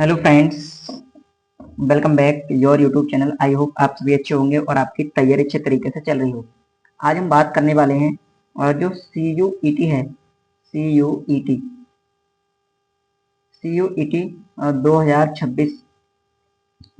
Hello friends, welcome back your YouTube channel. I hope आप सभी अच्छे होंगे और आपकी तैयारी अच्छे तरीके से चल रही हो। आज हम बात करने वाले हैं और जो CUET है, CUET 2026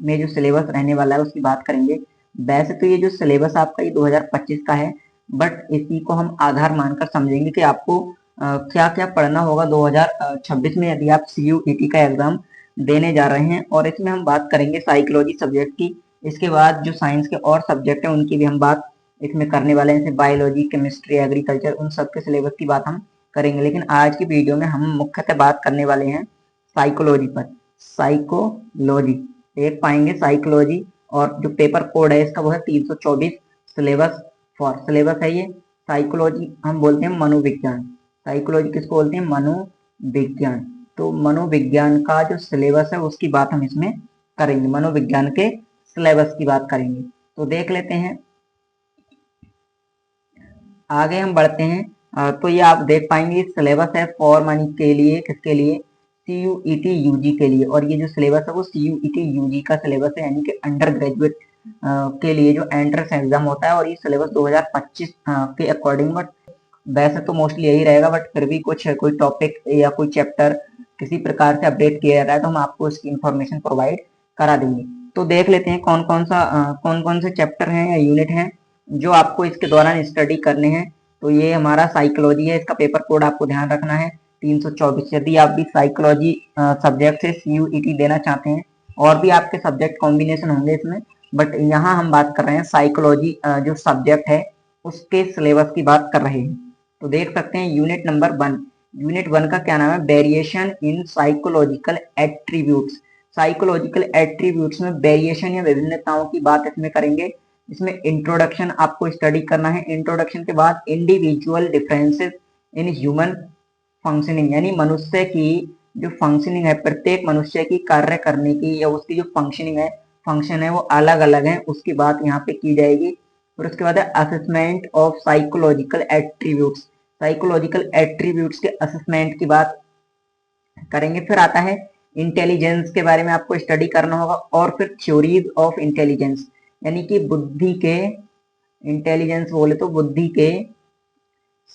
में जो सिलेबस रहने वाला है उसकी बात करेंगे। वैसे तो ये जो सिलेबस आपका ये 2025 का है, बट इसी को हम आधार मानकर समझेंगे कि आपको क्या क्या पढ़ना होगा 2026 में यदि आप CUET का एग्जाम देने जा रहे हैं। और इसमें हम बात करेंगे साइकोलॉजी सब्जेक्ट की। इसके बाद जो साइंस के और सब्जेक्ट हैं उनकी भी हम बात इसमें करने वाले हैं, जैसे बायोलॉजी, केमिस्ट्री, एग्रीकल्चर, उन सब के सिलेबस की बात हम करेंगे। लेकिन आज की वीडियो में हम मुख्यतः बात करने वाले हैं साइकोलॉजी पर। साइकोलॉजी देख पाएंगे साइकोलॉजी, और जो पेपर कोड है इसका वो है 324। सिलेबस है ये। साइकोलॉजी हम बोलते हैं मनोविज्ञान। साइकोलॉजी किसको बोलते हैं? मनोविज्ञान। तो मनोविज्ञान का जो सिलेबस है उसकी बात हम इसमें करेंगे, मनोविज्ञान के सिलेबस की बात करेंगे। तो देख लेते हैं, आगे हम बढ़ते हैं। तो ये आप देख पाएंगे सिलेबस है फॉर मनी के लिए, किसके लिए? CUET UG के लिए। और ये जो सिलेबस है वो CUET UG का सिलेबस है, यानी कि अंडर ग्रेजुएट के लिए जो एंट्रेंस एग्जाम होता है। और ये सिलेबस 2025 के अकॉर्डिंग, बट वैसे तो मोस्टली यही रहेगा, बट फिर भी कोई टॉपिक या कोई चैप्टर किसी प्रकार से अपडेट किया जा रहा है तो हम आपको इसकी इंफॉर्मेशन प्रोवाइड करा देंगे। तो देख लेते हैं कौन कौन से चैप्टर हैं या यूनिट हैं जो आपको इसके दौरान स्टडी करने हैं। तो ये हमारा साइकोलॉजी है, इसका पेपर कोड आपको ध्यान रखना है 324। यदि आप भी साइकोलॉजी सब्जेक्ट से CUET देना चाहते हैं, और भी आपके सब्जेक्ट कॉम्बिनेशन होंगे इसमें, बट यहाँ हम बात कर रहे हैं साइकोलॉजी जो सब्जेक्ट है उसके सिलेबस की बात कर रहे हैं। तो देख सकते हैं यूनिट नंबर 1। यूनिट 1 का क्या नाम है? Variation in psychological attributes. Psychological attributes में वेरिएशन या विभिन्नताओं की बात इसमें करेंगे। इसमें इंट्रोडक्शन आपको स्टडी करना है। इंट्रोडक्शन के बाद individual differences in human functioning, यानी मनुष्य की जो फंक्शनिंग है, प्रत्येक मनुष्य की कार्य करने की या उसकी जो फंक्शन है वो अलग अलग है, उसकी बात यहाँ पे की जाएगी। और उसके बाद है assessment of psychological attributes. Psychological attributes के असेसमेंट की बात करेंगे। फिर आता है इंटेलिजेंस के बारे में आपको स्टडी करना होगा। और फिर थ्योरीज ऑफ इंटेलिजेंस, यानी कि बुद्धि के, इंटेलिजेंस बोले तो बुद्धि के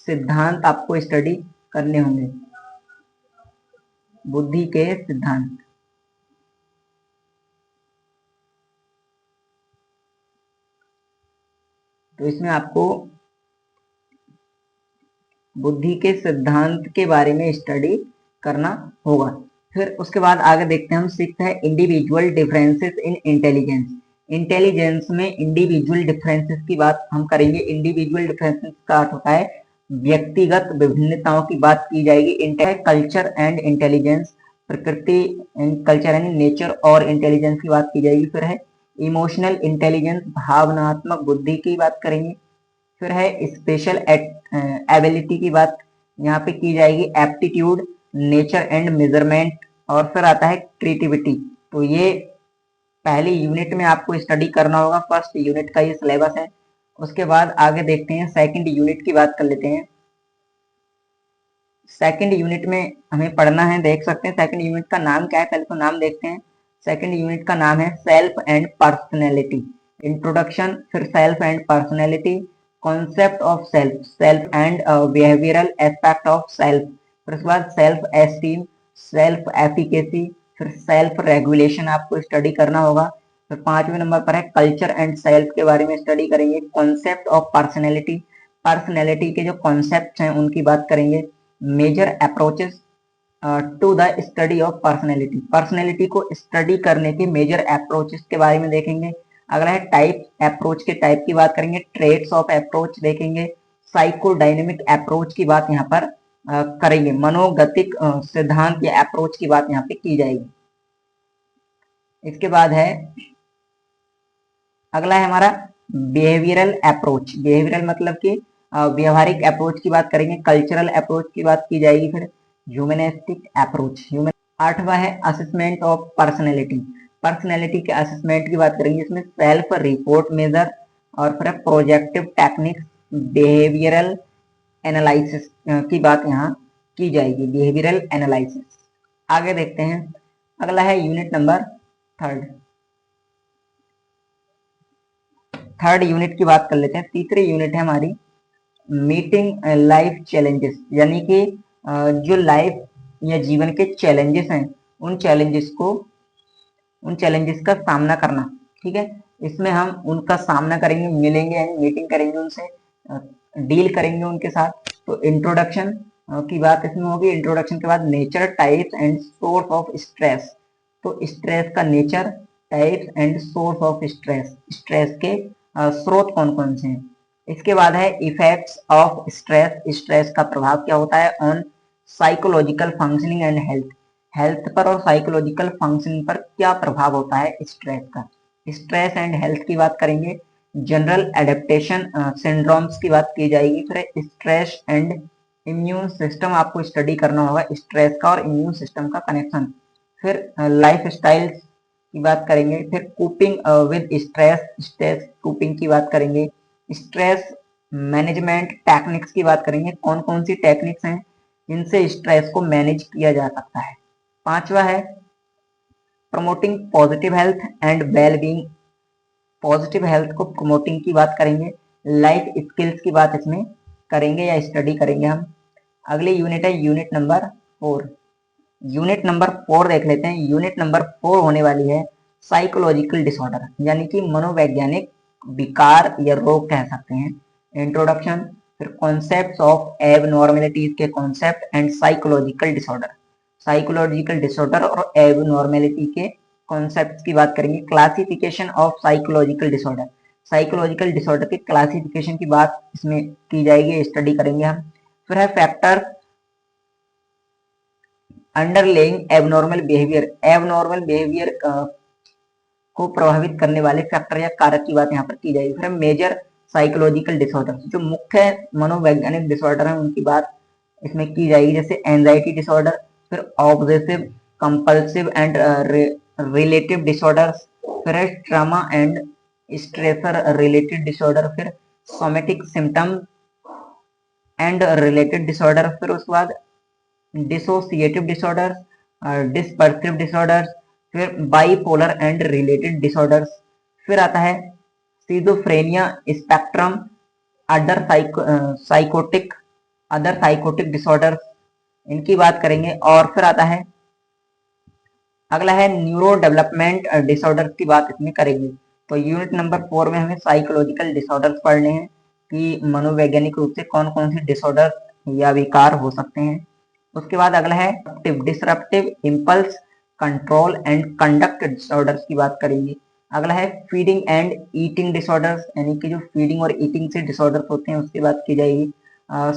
सिद्धांत आपको स्टडी करने होंगे। बुद्धि के सिद्धांत, तो इसमें आपको बुद्धि के सिद्धांत के बारे में स्टडी करना होगा। फिर उसके बाद आगे देखते हैं हम, सीखते हैं individual differences in intelligence. Intelligence में इंडिविजुअल डिफरेंसेस की बात हम करेंगे। इंडिविजुअल डिफरेंसेस का अर्थ होता है व्यक्तिगत विभिन्नताओं की बात की जाएगी। कल्चर एंड इंटेलिजेंस, प्रकृति, कल्चर एंड नेचर और इंटेलिजेंस की बात की जाएगी। फिर है इमोशनल इंटेलिजेंस, भावनात्मक बुद्धि की बात करेंगे। फिर है स्पेशल एबिलिटी की बात यहाँ पे की जाएगी। Aptitude, nature and measurement. और फिर आता है क्रिएटिविटी। तो ये पहली यूनिट में आपको स्टडी करना होगा, फर्स्ट यूनिट का ये सिलेबस है। उसके बाद आगे देखते हैं सेकंड यूनिट की बात कर लेते हैं। सेकंड यूनिट में हमें पढ़ना है, देख सकते हैं सेकंड यूनिट का नाम क्या है, पहले तो नाम देखते हैं। सेकंड यूनिट का नाम है सेल्फ एंड पर्सनैलिटी। इंट्रोडक्शन, फिर self and personality, concept of self, self and behavioural aspect of self. फिर उसके बाद सेल्फ एस्टीम, सेल्फ एफिकेसी, फिर सेल्फ रेगुलेशन आपको स्टडी करना होगा। फिर 5वें नंबर पर है कल्चर एंड सेल्फ के बारे में स्टडी करेंगे। कॉन्सेप्ट ऑफ पर्सनैलिटी, पर्सनैलिटी के जो कॉन्सेप्ट हैं उनकी बात करेंगे। Major approaches to the study of personality, personality को स्टडी करने के मेजर अप्रोचेस के बारे में देखेंगे। अगला है टाइप, अप्रोच के टाइप की बात करेंगे। ट्रेड्स ऑफ अप्रोच देखेंगे। साइकोडायनेमिक अप्रोच की बात यहाँ पर करेंगे। मनोगतिक सिद्धांत या अप्रोच की बात यहाँ पे की जाएगी। इसके बाद है अगला है हमारा बिहेवियरल अप्रोच। बिहेवियरल मतलब कि व्यवहारिक अप्रोच की बात करेंगे। कल्चरल अप्रोच की बात की जाएगी। फिर ह्यूमनिस्टिक अप्रोच। 8वां है असेसमेंट ऑफ पर्सनैलिटी, पर्सनैलिटी के असेसमेंट की बात करेंगे। इसमें सेल्फ रिपोर्ट मेजर, और फिर प्रोजेक्टिव टेक्निक्स, बिहेवियरल एनालिसिस की बात यहाँ की जाएगी। Behavioural analysis. आगे देखते हैं अगला है unit number third. Third unit की बात कर लेते हैं। तीसरी यूनिट है हमारी मीटिंग लाइफ चैलेंजेस, यानी कि जो लाइफ या जीवन के चैलेंजेस हैं उन चैलेंजेस का सामना करना। ठीक है, इसमें हम उनका सामना करेंगे, मिलेंगे यानी मीटिंग करेंगे उनसे, डील करेंगे उनके साथ। तो इंट्रोडक्शन की बात इसमें होगी। इंट्रोडक्शन के बाद nature, types and source of stress. तो स्ट्रेस का nature, types and source of stress, stress के स्रोत कौन कौन से हैं। इसके बाद है इफेक्ट्स ऑफ स्ट्रेस, स्ट्रेस का प्रभाव क्या होता है on psychological functioning and health, health पर और साइकोलॉजिकल फंक्शनिंग पर क्या प्रभाव होता है स्ट्रेस का। स्ट्रेस एंड हेल्थ की बात करेंगे। जनरल एडेप्टेशन सिंड्रोम्स की बात की जाएगी। फिर स्ट्रेस एंड इम्यून सिस्टम आपको स्टडी करना होगा, स्ट्रेस का और इम्यून सिस्टम का कनेक्शन। फिर लाइफ स्टाइल्स की बात करेंगे। फिर coping with stress, stress coping की बात करेंगे। स्ट्रेस मैनेजमेंट टेक्निक्स की बात करेंगे, कौन कौन सी टेक्निक्स हैं जिनसे स्ट्रेस को मैनेज किया जा सकता है। पांचवा है promoting positive health and well being, positive health को प्रमोटिंग की बात करेंगे। लाइफ स्किल्स की बात इसमें करेंगे या स्टडी करेंगे हम। अगली यूनिट है यूनिट नंबर 4। यूनिट नंबर 4 देख लेते हैं। यूनिट नंबर 4 होने वाली है साइकोलॉजिकल डिसऑर्डर, यानी कि मनोवैज्ञानिक विकार या रोग कह सकते हैं। इंट्रोडक्शन, फिर कॉन्सेप्ट्स ऑफ एबनॉर्मेलिटीज के concept and psychological disorder, psychological disorder और एबनॉर्मेलिटी के कॉन्सेप्ट्स की बात करेंगे। Classification of psychological disorder, psychological disorder के क्लासिफिकेशन की बात इसमें की जाएगी, स्टडी करेंगे हम। फिर है factor underlying abnormal behaviour, abnormal behaviour को प्रभावित करने वाले फैक्टर या कारक की बात यहाँ पर की जाएगी। फिर मेजर साइकोलॉजिकल डिसऑर्डर, जो मुख्य मनोवैज्ञानिक डिसऑर्डर है उनकी बात इसमें की जाएगी, जैसे एंजाइटी डिसऑर्डर, फिर obsessive compulsive and relative disorders, फिर trauma and stressor related disorder, फिर somatic symptom and related disorder, फिर उसके बाद डिसोसिएटिव डिसऑर्डर्स, डिसपर्सिव डिसऑर्डर्स, फिर बाइपोलर एंड रिलेटेड डिसऑर्डर्स, फिर आता है schizophrenia spectrum, other psychotic disorders, इनकी बात करेंगे। और फिर आता है अगला है न्यूरो डेवलपमेंट डिसऑर्डर्स की बात इसमें करेंगे। तो यूनिट नंबर 4 में हमें साइकोलॉजिकल डिसऑर्डर्स पढ़ने हैं कि मनोवैज्ञानिक रूप से कौन कौन से डिसऑर्डर या विकार हो सकते हैं। उसके बाद अगला है disruptive impulse control and conduct disorders की बात करेंगे। अगला है फीडिंग एंड ईटिंग डिसऑर्डर्स, यानी कि जो फीडिंग और ईटिंग से डिसऑर्डर्स होते हैं उसकी बात की जाएगी।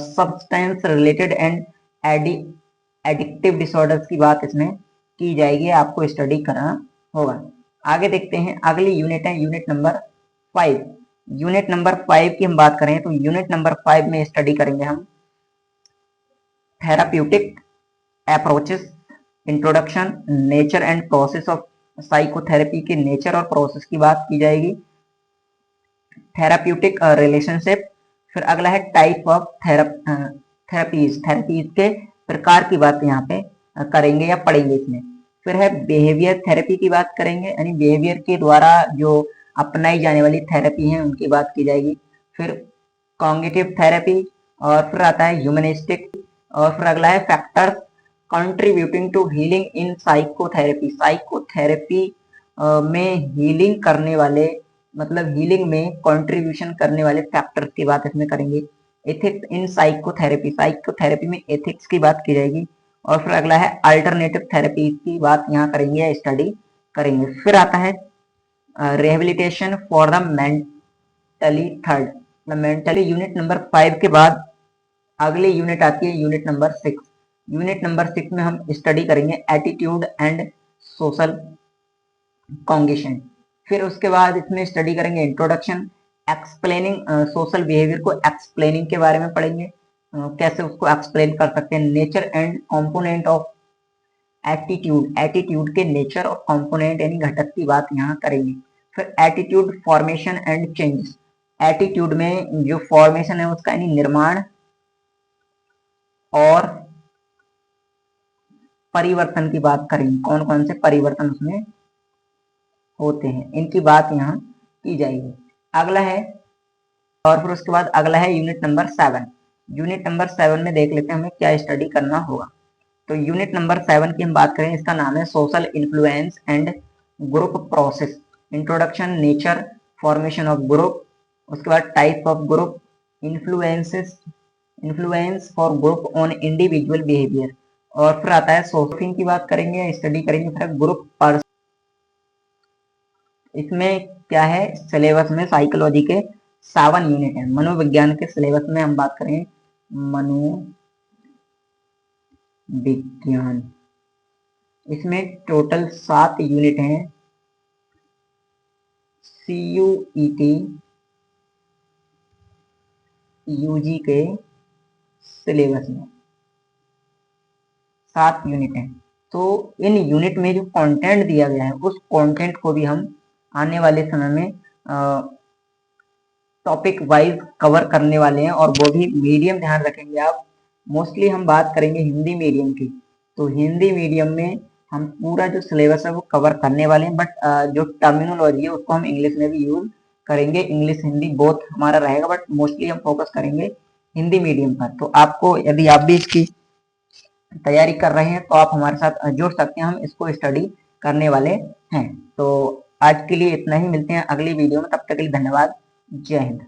Substance related and addictive disorders की बात इसमें की जाएगी, आपको स्टडी करना होगा। आगे देखते हैं, अगली यूनिट है यूनिट नंबर 5। यूनिट नंबर 5 की हम बात करें तो यूनिट नंबर 5 में स्टडी करेंगे हम therapeutic approaches, introduction, nature and process of psychotherapy के नेचर और प्रोसेस की बात की जाएगी। थेराप्यूटिक रिलेशनशिप, फिर अगला है टाइप ऑफ थेरेपीज, थेरेपीज के प्रकार की बात यहाँ पे करेंगे या पढ़ेंगे इसमें। फिर है बिहेवियर थेरेपी की बात करेंगे, यानी बिहेवियर के द्वारा जो अपनाई जाने वाली थेरेपी है उनकी बात की जाएगी। फिर कॉग्निटिव थेरेपी, और फिर आता है ह्यूमनिस्टिक, और फिर अगला है factors contributing to healing in psychotherapy, psychotherapy में हीलिंग करने वाले, मतलब हीलिंग में कंट्रीब्यूशन करने वाले फैक्टर्स की बात इसमें करेंगे। एथिक्स इन साइकोथेरेपी, साइकोथेरेपी में एथिक्स की बात की जाएगी। और फिर अगला है अल्टरनेटिव थेरेपी की बात यहाँ करेंगे या स्टडी करेंगे। फिर आता है rehabilitation for the mentally third, mentally. Unit number 5 के बाद अगली यूनिट आती है यूनिट नंबर 6। यूनिट नंबर 6 में हम स्टडी करेंगे एटीट्यूड एंड सोशल कॉग्निशन। फिर उसके बाद इसमें स्टडी करेंगे इंट्रोडक्शन, एक्सप्लेनिंग सोशल बिहेवियर को एक्सप्लेनिंग के बारे में पढ़ेंगे, कैसे उसको एक्सप्लेन कर सकते हैं। Nature and component of attitude, attitude के नेचर और कंपोनेंट यानी घटक की बात यहाँ करेंगे। फिर attitude formation and changes, attitude में जो फॉर्मेशन है उसका यानी निर्माण और परिवर्तन की बात करेंगे, कौन कौन से परिवर्तन उसमें होते हैं, इनकी बात यहाँ की जाएगी। अगला है, और फिर उसके बाद अगला है यूनिट नंबर 7। यूनिट नंबर 7 में देख लेते हैं हमें क्या स्टडी करना होगा। तो यूनिट नंबर 7 की हम बात करें, इसका नाम है social influence and group process, introduction, nature, formation of group, उसके बाद type of group, influences, influence for group on individual behaviour, और फिर आता है सोशल की बात करेंगे, स्टडी करेंगे, फिर ग्रुप पर। इसमें क्या है, सिलेबस में साइकोलॉजी के 7 यूनिट है। मनोविज्ञान के सिलेबस में हम बात करें मनोविज्ञान, इसमें टोटल 7 यूनिट हैं। CUET यूजी के सिलेबस में 7 यूनिट हैं। तो इन यूनिट में जो कंटेंट दिया गया है उस कंटेंट को भी हम आने वाले समय में टॉपिक वाइज कवर करने वाले हैं, और वो भी मीडियम ध्यान रखेंगे आप। मोस्टली हम बात करेंगे हिंदी मीडियम की, तो हिंदी मीडियम में हम पूरा जो सिलेबस है वो कवर करने वाले हैं, बट जो टर्मिनोलॉजी है उसको हम इंग्लिश में भी यूज करेंगे, इंग्लिश हिंदी बोथ हमारा रहेगा, बट मोस्टली हम फोकस करेंगे हिंदी मीडियम पर। तो आपको, यदि आप भी इसकी तैयारी कर रहे हैं तो आप हमारे साथ जुड़ सकते हैं, हम इसको स्टडी करने वाले हैं। तो आज के लिए इतना ही, मिलते हैं अगली वीडियो में, तब तक के लिए धन्यवाद, जय हिंद।